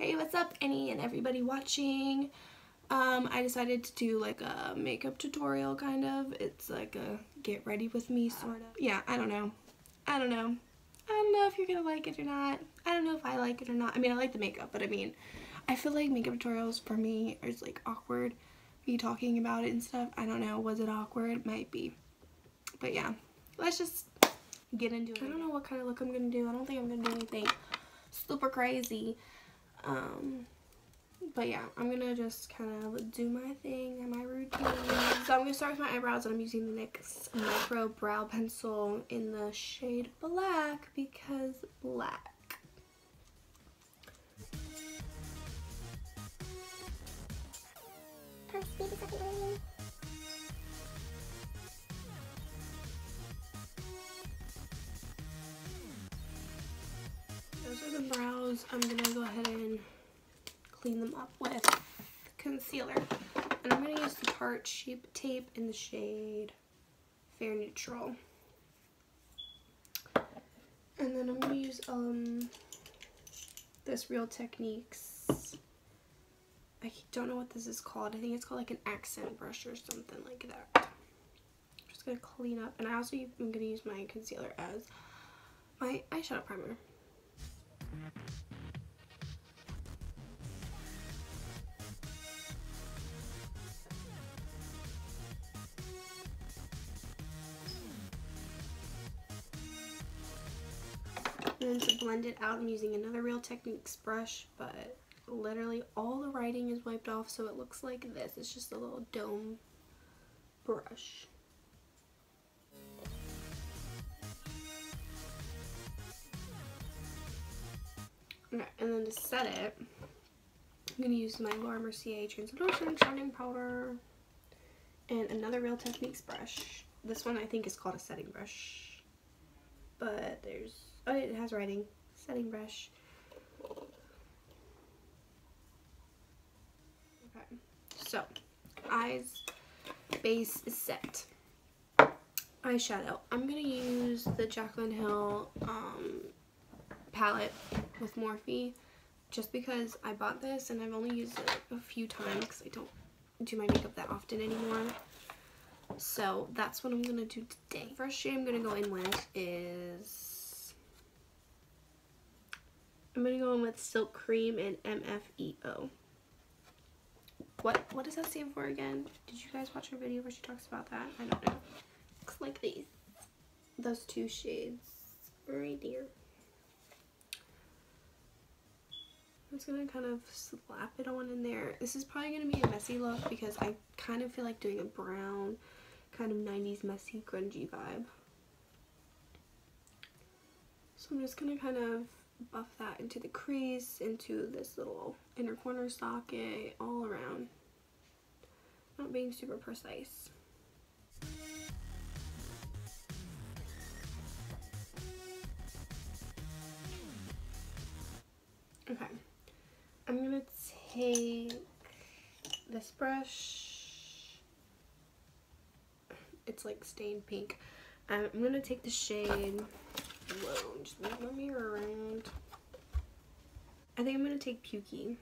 Hey, what's up, any and everybody watching? I decided to do like a makeup tutorial, kind of. It's like a get ready with me sort of. Yeah, I don't know if you're gonna like it or not. I don't know if I like it or not. I mean, I like the makeup, but I mean, I feel like makeup tutorials for me is like awkward. Me talking about it and stuff. I don't know. Was it awkward? Might be. But yeah, let's just get into it. I don't know what kind of look I'm gonna do. I don't think I'm gonna do anything super crazy. But yeah, I'm gonna just kind of do my thing and my routine. So I'm gonna start with my eyebrows, and I'm using the NYX Micro Brow Pencil in the shade Black, because black. Those are the brows. I'm gonna go ahead and clean them up with concealer. And I'm gonna use the Tarte Shape Tape in the shade Fair Neutral. And then I'm gonna use this Real Techniques. I don't know what this is called. I think it's called like an accent brush or something like that. I'm just gonna clean up, and I also am gonna use my concealer as my eyeshadow primer. And then to blend it out, I'm using another Real Techniques brush, but literally all the writing is wiped off, so it looks like this. It's just a little dome brush. Okay, and then to set it, I'm going to use my Laura Mercier Translucent Shining Powder and another Real Techniques brush. This one I think is called a setting brush, but there's, oh, it has writing. Setting brush. Okay, so eyes base is set. Eyeshadow. I'm gonna use the Jaclyn Hill palette with Morphe, just because I bought this and I've only used it a few times because I don't do my makeup that often anymore. So that's what I'm gonna do today. First shade I'm gonna go in with is, I'm gonna go in with Silk Cream and MFEO. What does that stand for again? Did you guys watch her video where she talks about that? I don't know. Looks like these. Those two shades right there. I'm just gonna kind of slap it on in there. This is probably gonna be a messy look because I kind of feel like doing a brown, kind of 90s messy, grungy vibe. So I'm just gonna kind of buff that into the crease, into this little inner corner socket, all around. Not being super precise. Okay, I'm gonna take this brush. It's like stained pink. I'm gonna take the shade, whoa, just move my mirror around. I think I'm gonna take Pukey,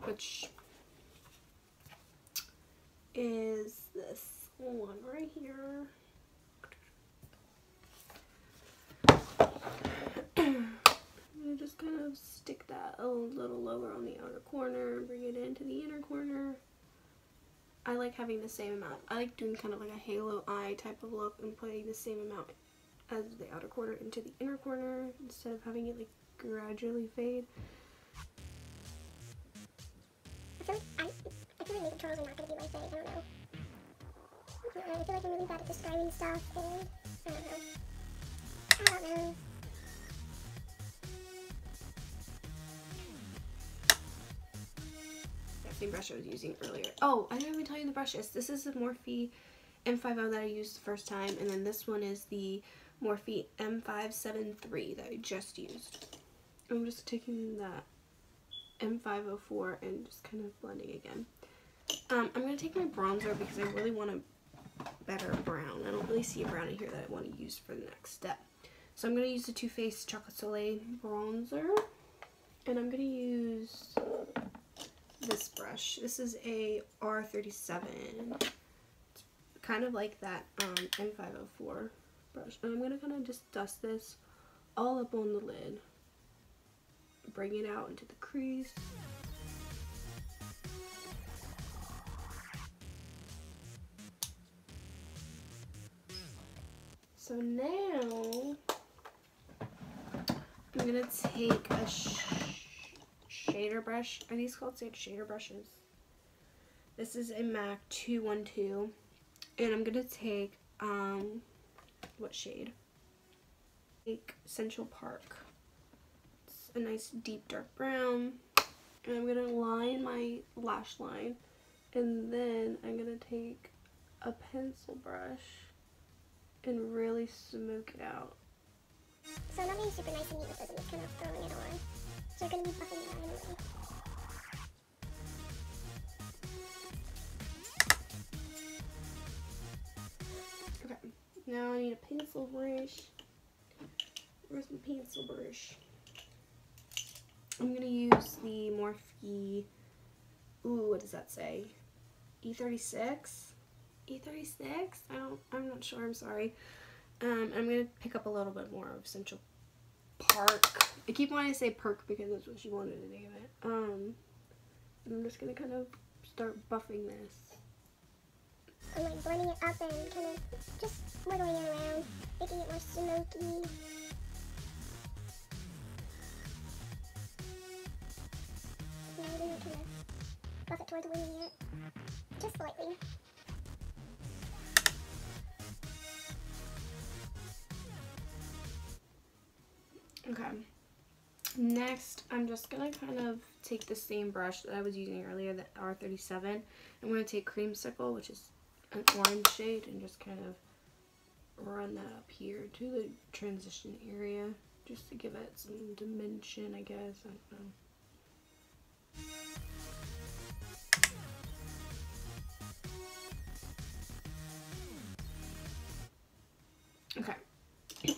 which is this one right here. I'm just kind of stick that a little lower on the outer corner, bring it into the inner corner. I like having the same amount. I like doing kind of like a halo eye type of look and putting the same amount as the outer corner into the inner corner instead of having it like gradually fade. I feel like makeup tutorials are not going to be my thing. I don't know. I feel like I'm really bad at describing stuff, and I don't know. Same brush I was using earlier. Oh, I didn't even tell you the brushes. This is the Morphe M50 that I used the first time, and then this one is the Morphe M573 that I just used. I'm just taking that M504 and just kind of blending again. I'm going to take my bronzer because I really want a better brown. I don't really see a brown in here that I want to use for the next step. So I'm going to use the Too Faced Chocolate Soleil bronzer. And I'm going to use this brush. This is a R37. It's kind of like that M504 brush. And I'm going to kind of just dust this all up on the lid. Bring it out into the crease. So now I'm gonna take a shader brush. Are these called shader brushes? This is a MAC 212, and I'm gonna take what shade? Take Central Park. It's a nice deep dark brown, and I'm gonna line my lash line, and then I'm gonna take a pencil brush and really smoke it out. So I'm not being super nice and neat with this, I'm just kind of throwing it on. So you're going to be buffing it out anyway. Okay, now I need a pencil brush. Where's my pencil brush? I'm going to use the Morphe, ooh, what does that say? E36? E36? I'm not sure, I'm sorry. I'm going to pick up a little bit more of Central Park. I keep wanting to say perk because that's what she wanted to name it. And I'm just going to kind of start buffing this. I'm like blending it up and kind of just wiggling it around, making it more smoky. Now we're going to kind of buff it towards winging it, just slightly. Okay, next I'm just going to kind of take the same brush that I was using earlier, the R37. I'm going to take Creamsicle, which is an orange shade, and just kind of run that up here to the transition area, just to give it some dimension, I guess. I don't know. Okay.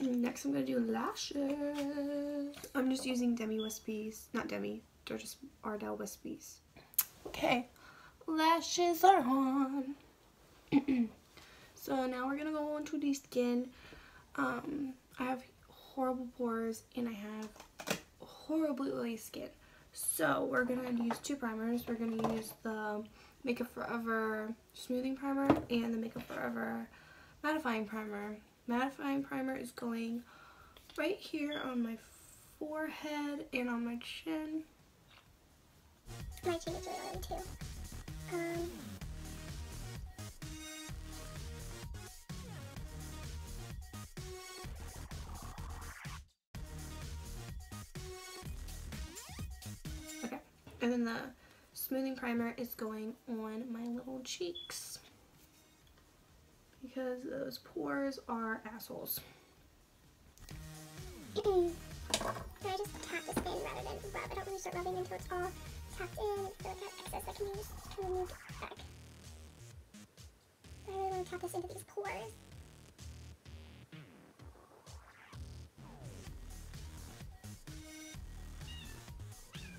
Next I'm going to do lashes. I'm just using Demi Wispies. Not Demi, they're just Ardell Wispies. Okay, lashes are on. So now we're going to go on to the skin. I have horrible pores and I have horribly oily skin. So we're going to use two primers. We're going to use the Makeup Forever Smoothing Primer and the Makeup Forever Mattifying Primer. Mattifying primer is going right here on my forehead and on my chin. My chin is really oily too. Okay, and then the smoothing primer is going on my little cheeks, because those pores are assholes. Can I just tap the skin rather than rub? I don't really start rubbing until it's all tapped in. I feel like I have excess that can be just removed back. I really want to tap this into these pores.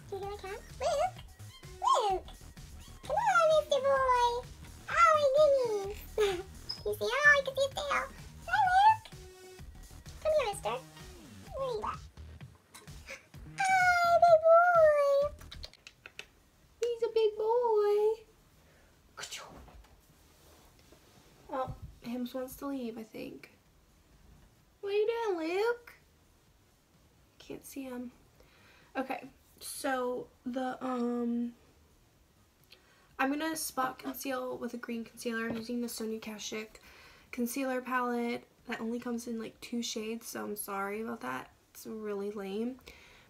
Do you hear my cat? Luke! Luke! Come on, Mr. Boy! Oh my goodness! You see? Oh, I can see his tail. Hi, Luke. Come here, mister. Where are you at? Hi, big boy. He's a big boy. Oh, Hims wants to leave, I think. What are you doing, Luke? Can't see him. Okay, so the I'm gonna spot conceal with a green concealer. I'm using the Sonia Kashuk concealer palette that only comes in like 2 shades, so I'm sorry about that. It's really lame.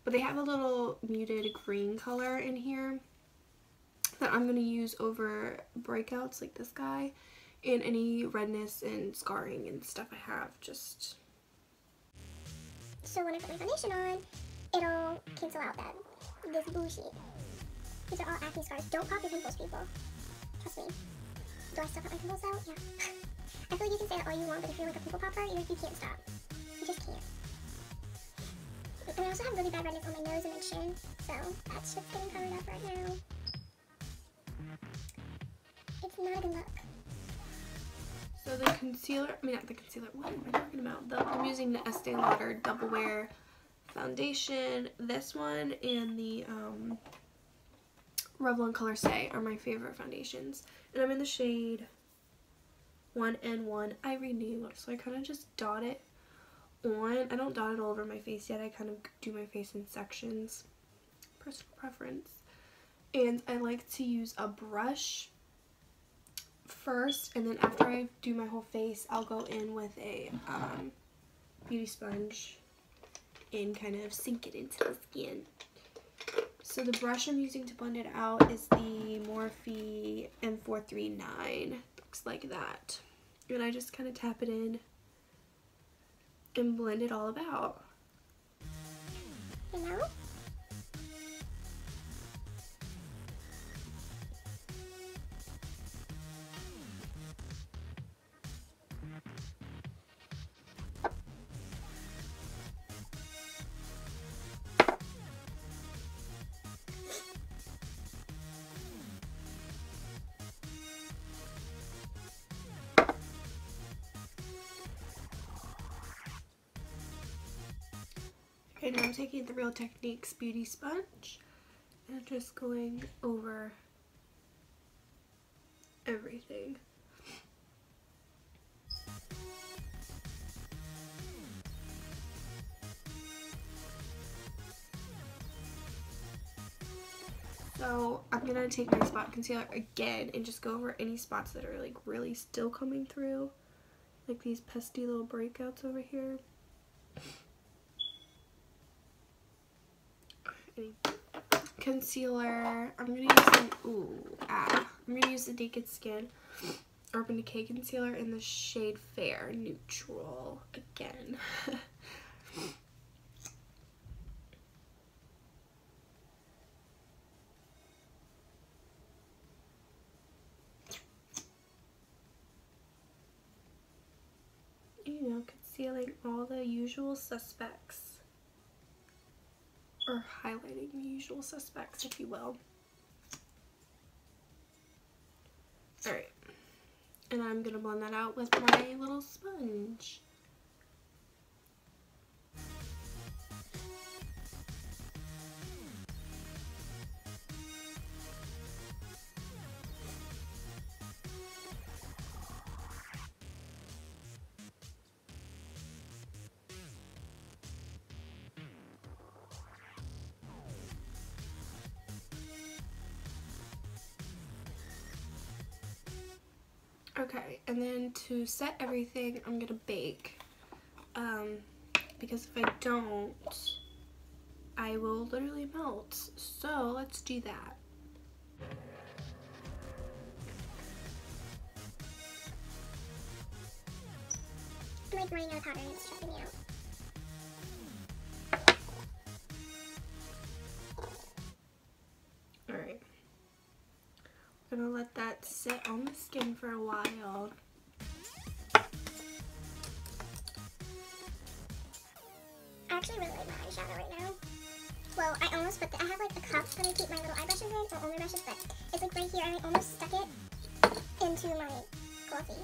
But they have a little muted green color in here that I'm gonna use over breakouts like this guy and any redness and scarring and stuff I have. Just so when I put my foundation on, it'll cancel out this bullshit. These are all acne scars. Don't pop your pimples, people. Trust me. Do I still pop my pimples out? Yeah. I feel like you can say that all you want, but if you're like a pimple popper, you can't stop. You just can't. And I also have really bad redness on my nose and my chin, so that's just getting covered up right now. It's not a good look. So the concealer, I mean not the concealer, what am I talking about? I'm using the Estee Lauder Double Wear foundation. This one and the Revlon Color Stay are my favorite foundations. And I'm in the shade 1N1 Ivory Nude. So I kind of just dot it on. I don't dot it all over my face yet. I kind of do my face in sections. Personal preference. And I like to use a brush first, and then after I do my whole face, I'll go in with a beauty sponge and kind of sink it into the skin. So the brush I'm using to blend it out is the Morphe M439. Looks like that. And I just kind of tap it in and blend it all about. Hello? Okay, now I'm taking the Real Techniques beauty sponge and just going over everything. So I'm gonna take my spot concealer again and just go over any spots that are like really still coming through, like these pesky little breakouts over here. Concealer, I'm gonna use I'm gonna use the Naked Skin Urban Decay concealer in the shade Fair Neutral again. You know, concealing all the usual suspects. Or highlighting the usual suspects, if you will. Alright. And I'm going to blend that out with my little sponge. Okay, and then to set everything, I'm gonna bake. Because if I don't, I will literally melt. So let's do that. I'm like running out of powder and it's stressing me out. Alright. I'm gonna let that sit on the skin for a while. I actually really like my eyeshadow right now. Well, I almost put I have like a cup that I keep my little eye brushes in, or only brushes, but it's like right here and I almost stuck it into my coffee.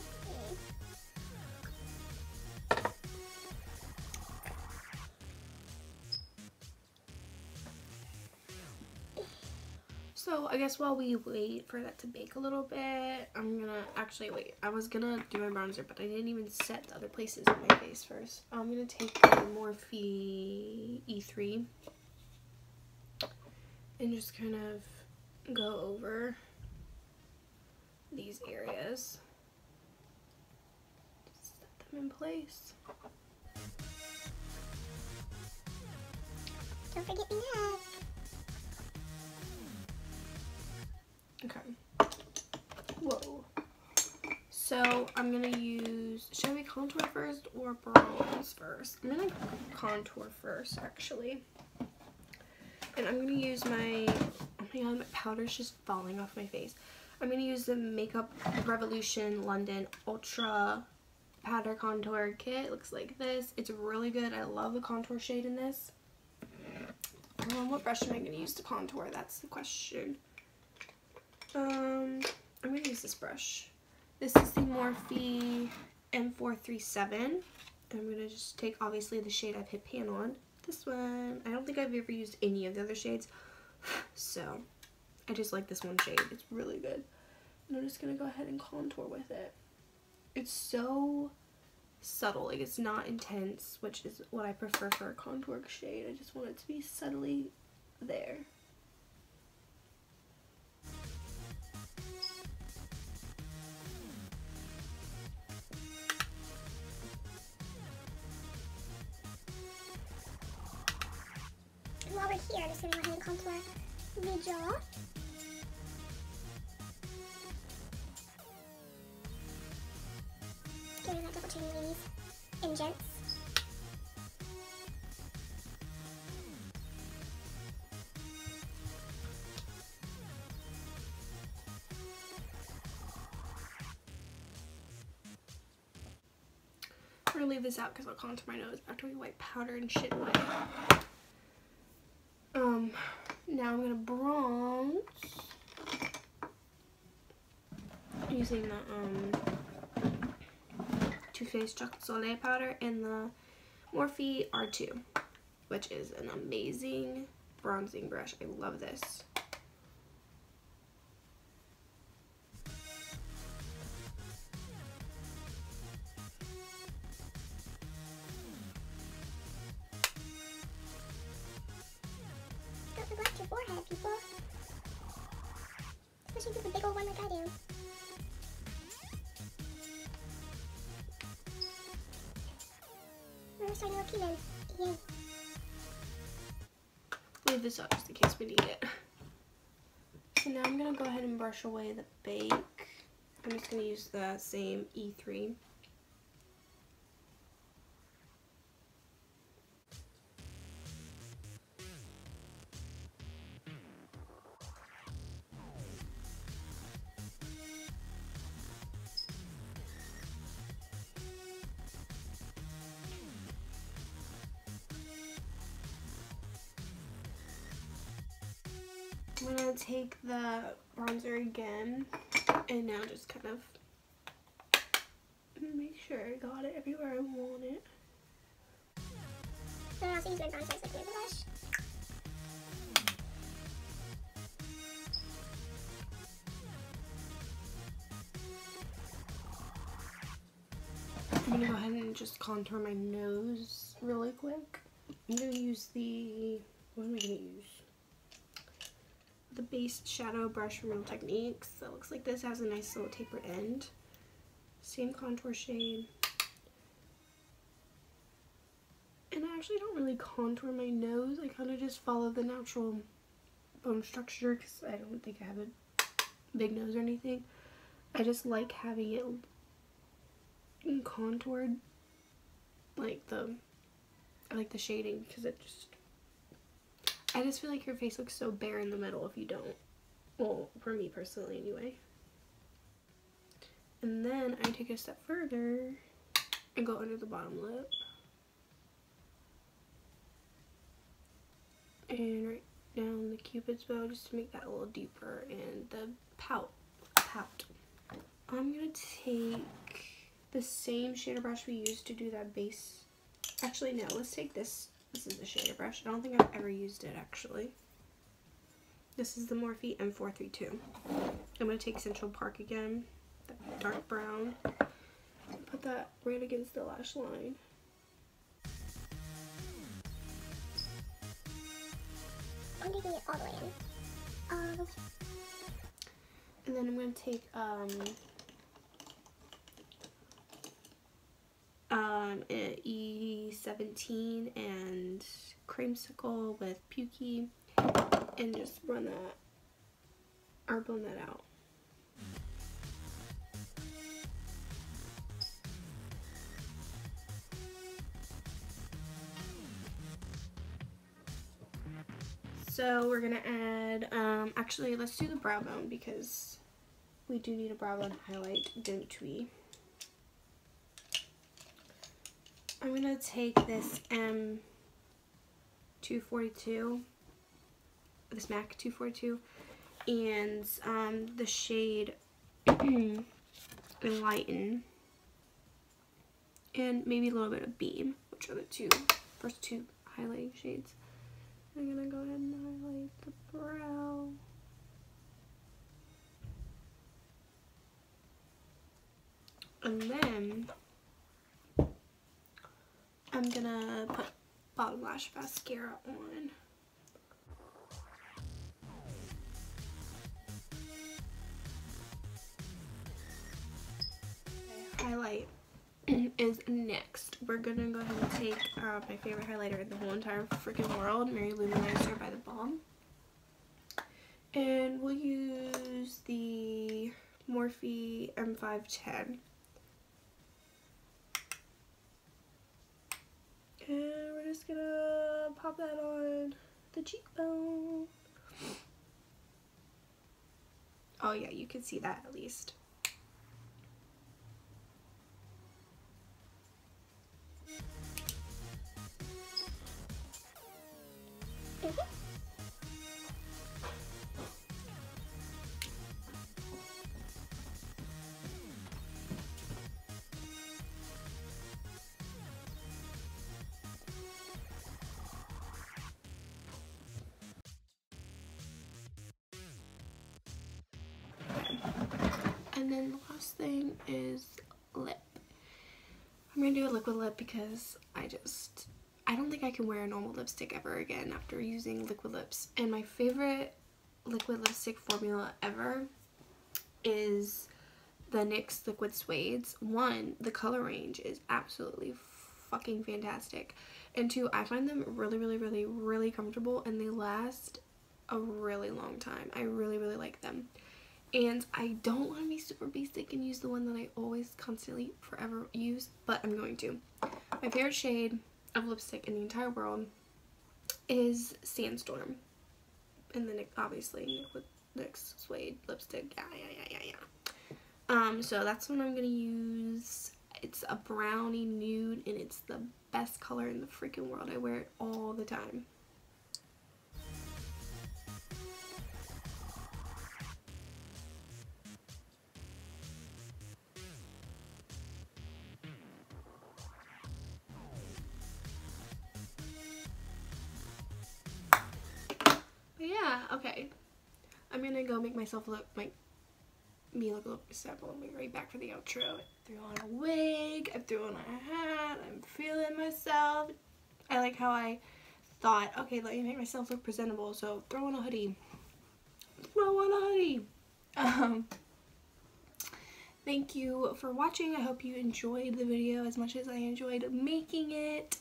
So I guess while we wait for that to bake a little bit, I'm gonna actually wait. I was gonna do my bronzer, but I didn't even set the other places on my face first. I'm gonna take the Morphe E3 and just kind of go over these areas. Just set them in place. Don't forget the neck. Okay. Whoa. So I'm gonna use, should we contour first or bronze first? I'm gonna contour first actually. And I'm gonna use my, oh my god, my powder's just falling off my face. I'm gonna use the Makeup Revolution London Ultra Powder Contour Kit. It looks like this. It's really good. I love the contour shade in this. What brush am I going to use to contour? That's the question. I'm going to use this brush. This is the Morphe M437. I'm going to just take, obviously, the shade I've hit pan on. This one, I don't think I've ever used any of the other shades. So, I just like this one shade. It's really good. And I'm just going to go ahead and contour with it. It's so subtle. Like, it's not intense, which is what I prefer for a contour shade. I just want it to be subtly there. And while we're here, I'm just going to go ahead and contour the jaw. Giving that double chin, ladies and gents. I'm going to leave this out because I'll contour my nose after we wipe powder and shit away. Now I'm going to bronze using the Too Faced Chocolate Soleil powder and the Morphe R2, which is an amazing bronzing brush. I love this. Don't neglect your forehead, people. Especially if you have a big old one like I do. We're starting to look even. Yay. Leave this out just in case we need it. So now I'm going to go ahead and brush away the bake. I'm just going to use the same E3. I'm going to take the bronzer again and now just kind of make sure I got it everywhere I want it. So I also use my bronzer as like my blush. I'm going to go ahead and just contour my nose really quick. I'm going to use the, what am I going to use? The base shadow brush from Real Techniques. That looks like this. Has a nice little tapered end. Same contour shade. And I actually don't really contour my nose. I kind of just follow the natural bone structure because I don't think I have a big nose or anything. I just like having it contoured, like I like the shading because it just, I just feel like your face looks so bare in the middle if you don't. Well, for me personally anyway. And then I take it a step further and go under the bottom lip. And right down the Cupid's bow just to make that a little deeper. And the pout. I'm going to take the same shader brush we used to do that base. Actually, no, let's take this. This is the shader brush. I don't think I've ever used it, actually. This is the Morphe M432. I'm going to take Central Park again, that dark brown, and put that right against the lash line. I'm taking it all the way in. All the way. And then I'm going to take an E17 and Creamsicle with Pukey and just run that, or blend that out. So we're gonna add, actually let's do the brow bone because we do need a brow bone highlight, don't we? I'm gonna take this M242 this MAC 242, and the shade Enlighten, and maybe a little bit of Beam, which are the first two highlighting shades. I'm gonna go ahead and highlight the brow. And then I'm gonna put Bottom Lash Mascara on. Highlight is next. We're gonna go ahead and take my favorite highlighter in the whole entire freaking world, Mary Lou Manister by The Balm, and we'll use the Morphe M510, and we're just gonna pop that on the cheekbone. Oh yeah, you can see that at least. And then the last thing is lip. I'm gonna do a liquid lip because I don't think I can wear a normal lipstick ever again after using liquid lips. And my favorite liquid lipstick formula ever is the NYX Liquid Suedes. One, the color range is absolutely fucking fantastic. And two, I find them really, really, really, really comfortable, and they last a really long time. I really, really like them. And I don't want to be super basic and use the one that I always constantly forever use, but I'm going to. My favorite shade of lipstick in the entire world is Sandstorm. And then obviously with NYX Suede lipstick. Yeah. So that's what I'm going to use. It's a brownie nude, and it's the best color in the freaking world. I wear it all the time. Yeah, okay. I'm gonna go make myself look like me look a little presentable. I'll be right back for the outro. I threw on a wig, I threw on a hat, I'm feeling myself. I like how I thought, okay, let me make myself look presentable, so throw on a hoodie. Throw on a hoodie. Thank you for watching. I hope you enjoyed the video as much as I enjoyed making it.